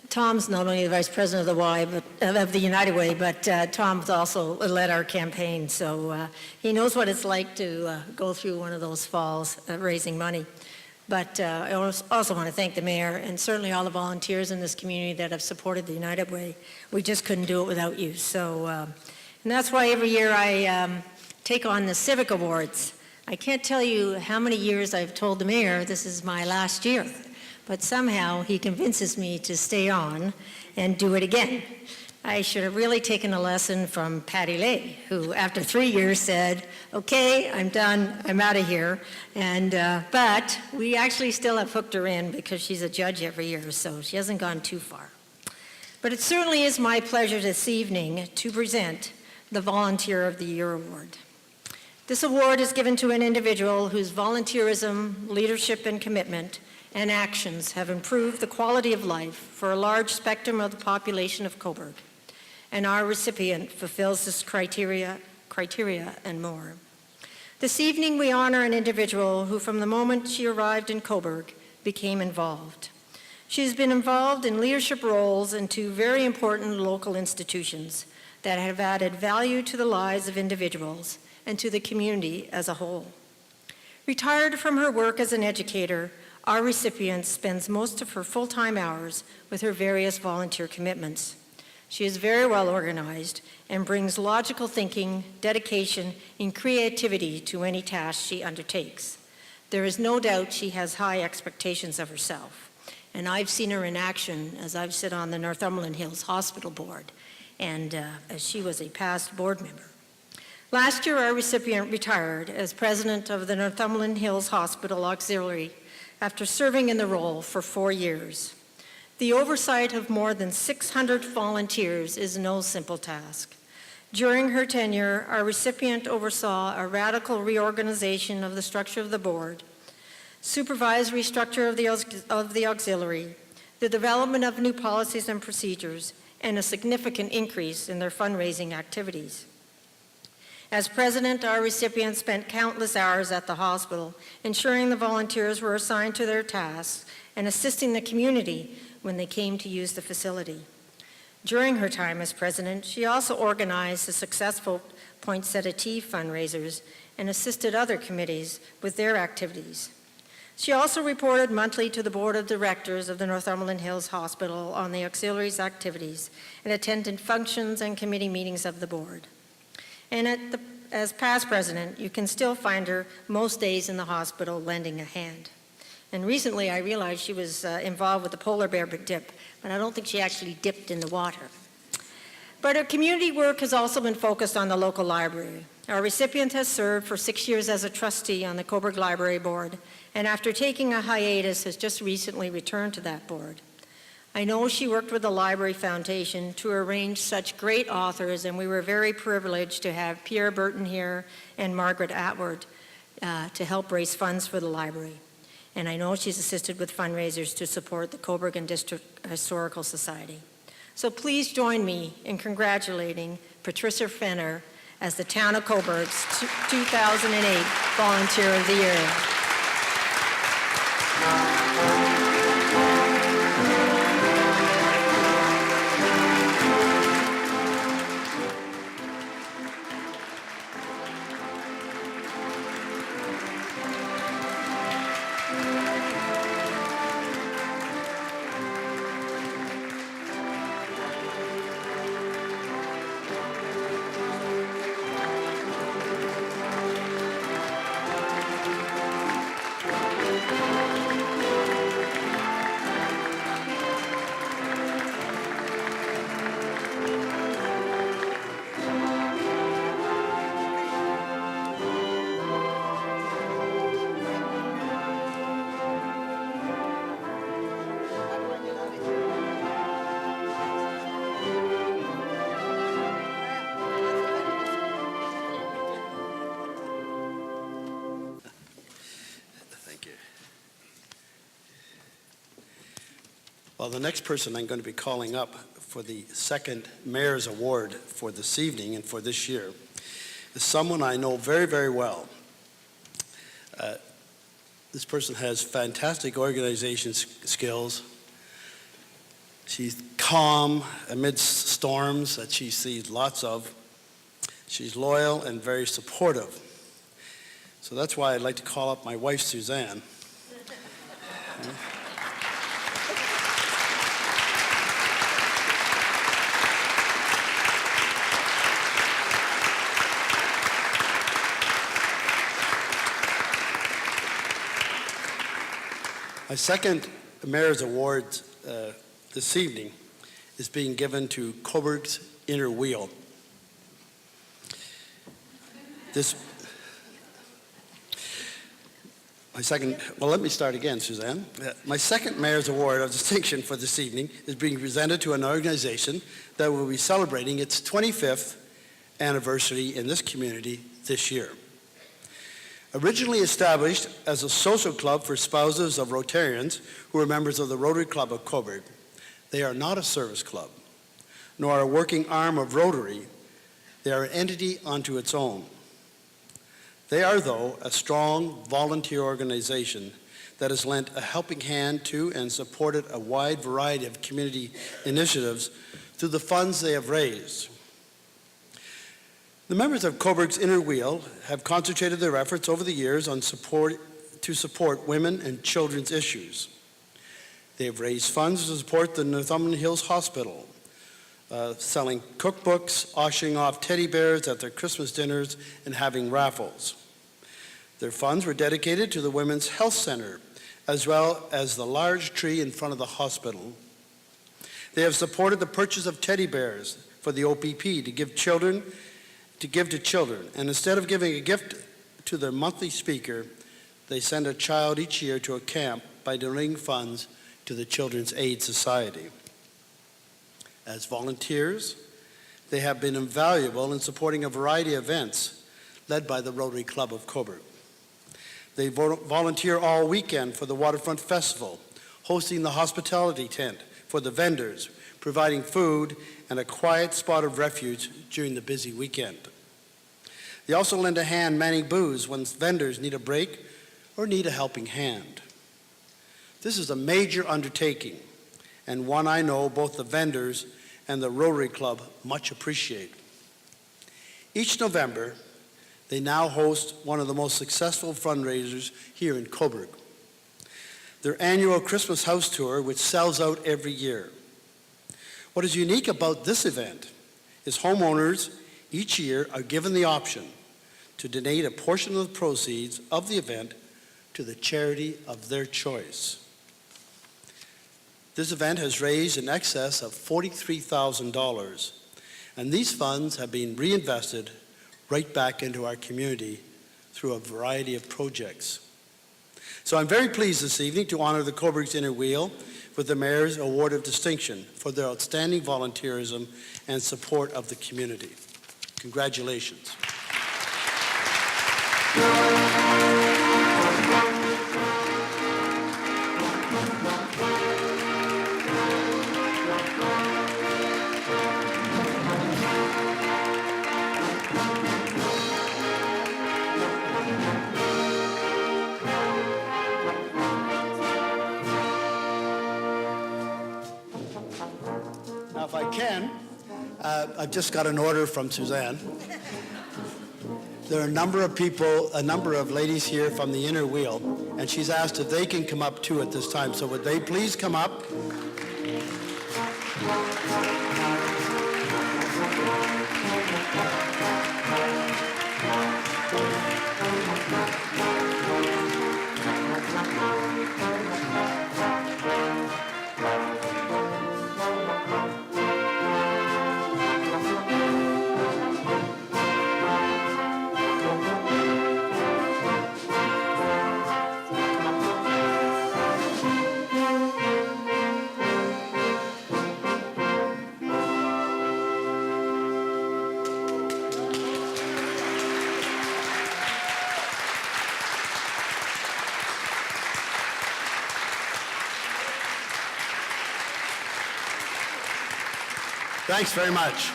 Tom's not only the vice president of the of the United Way, but Tom's also led our campaign, so he knows what it's like to go through one of those falls raising money. But I also want to thank the mayor and certainly all the volunteers in this community that have supported the United Way. We just couldn't do it without you. So, and that's why every year I take on the Civic Awards. I can't tell you how many years I've told the mayor this is my last year, but somehow he convinces me to stay on and do it again. I should have really taken a lesson from Patty Lay, who after 3 years said, okay, I'm done, I'm out of here. And, but we actually still have hooked her in because she's a judge every year, so she hasn't gone too far. But it certainly is my pleasure this evening to present the Volunteer of the Year Award. This award is given to an individual whose volunteerism, leadership, and commitment and actions have improved the quality of life for a large spectrum of the population of Cobourg. And our recipient fulfills this criteria and more. This evening we honor an individual who from the moment she arrived in Cobourg became involved. She has been involved in leadership roles in 2 very important local institutions that have added value to the lives of individuals and to the community as a whole. Retired from her work as an educator, our recipient spends most of her full-time hours with her various volunteer commitments. She is very well organized and brings logical thinking, dedication, and creativity to any task she undertakes. There is no doubt she has high expectations of herself. And I've seen her in action as I've sit on the Northumberland Hills Hospital Board, and as she was a past board member. Last year, our recipient retired as president of the Northumberland Hills Hospital Auxiliary after serving in the role for 4 years. The oversight of more than 600 volunteers is no simple task. During her tenure, our recipient oversaw a radical reorganization of the structure of the board, supervisory structure of the auxiliary, the development of new policies and procedures, and a significant increase in their fundraising activities. As president, our recipient spent countless hours at the hospital, ensuring the volunteers were assigned to their tasks and assisting the community when they came to use the facility. During her time as president, she also organized the successful Poinsettia Tea fundraisers and assisted other committees with their activities. She also reported monthly to the board of directors of the Northumberland Hills Hospital on the auxiliary's activities and attended functions and committee meetings of the board. And as past president, you can still find her most days in the hospital lending a hand. And recently I realized she was involved with the polar bear dip, but I don't think she actually dipped in the water. But her community work has also been focused on the local library. Our recipient has served for 6 years as a trustee on the Cobourg Library Board, and after taking a hiatus has just recently returned to that board. I know she worked with the Library Foundation to arrange such great authors, and we were very privileged to have Pierre Burton here and Margaret Atwood to help raise funds for the library. And I know she's assisted with fundraisers to support the Cobourg and District Historical Society. So please join me in congratulating Patricia Fenner as the Town of Cobourg's 2008 Volunteer of the Year. Well, the next person I'm going to be calling up for the second Mayor's Award for this evening and for this year is someone I know very, very well. This person has fantastic organization skills. She's calm amidst storms that she sees lots of. She's loyal and very supportive. So that's why I'd like to call up my wife, Suzanne. My second Mayor's Award this evening is being given to Cobourg's Inner Wheel. Let me start again, Suzanne. My second Mayor's Award of Distinction for this evening is being presented to an organization that will be celebrating its 25th anniversary in this community this year. Originally established as a social club for spouses of Rotarians who are members of the Rotary Club of Cobourg, they are not a service club, nor a working arm of Rotary. They are an entity unto its own. They are, though, a strong volunteer organization that has lent a helping hand to and supported a wide variety of community initiatives through the funds they have raised. The members of Cobourg's Inner Wheel have concentrated their efforts over the years on to support women and children's issues. They have raised funds to support the Northumberland Hills Hospital, selling cookbooks, auctioning off teddy bears at their Christmas dinners, and having raffles. Their funds were dedicated to the Women's Health Center, as well as the large tree in front of the hospital. They have supported the purchase of teddy bears for the OPP to give to children, and instead of giving a gift to their monthly speaker, they send a child each year to a camp by donating funds to the Children's Aid Society. As volunteers, they have been invaluable in supporting a variety of events led by the Rotary Club of Cobourg. They volunteer all weekend for the Waterfront Festival, hosting the hospitality tent for the vendors, providing food and a quiet spot of refuge during the busy weekend. They also lend a hand manning booths when vendors need a break or need a helping hand. This is a major undertaking, and one I know both the vendors and the Rotary Club much appreciate. Each November, they now host one of the most successful fundraisers here in Cobourg, their annual Christmas house tour, which sells out every year. What is unique about this event is homeowners each year are given the option to donate a portion of the proceeds of the event to the charity of their choice. This event has raised in excess of $43,000, and these funds have been reinvested right back into our community through a variety of projects. So I'm very pleased this evening to honor the Cobourg's Inner Wheel with the Mayor's Award of Distinction for their outstanding volunteerism and support of the community. Congratulations. Now, if I can, I've just got an order from Suzanne. There are a number of ladies here from the Inner Wheel, and she's asked if they can come up too at this time. So would they please come up? Thanks very much.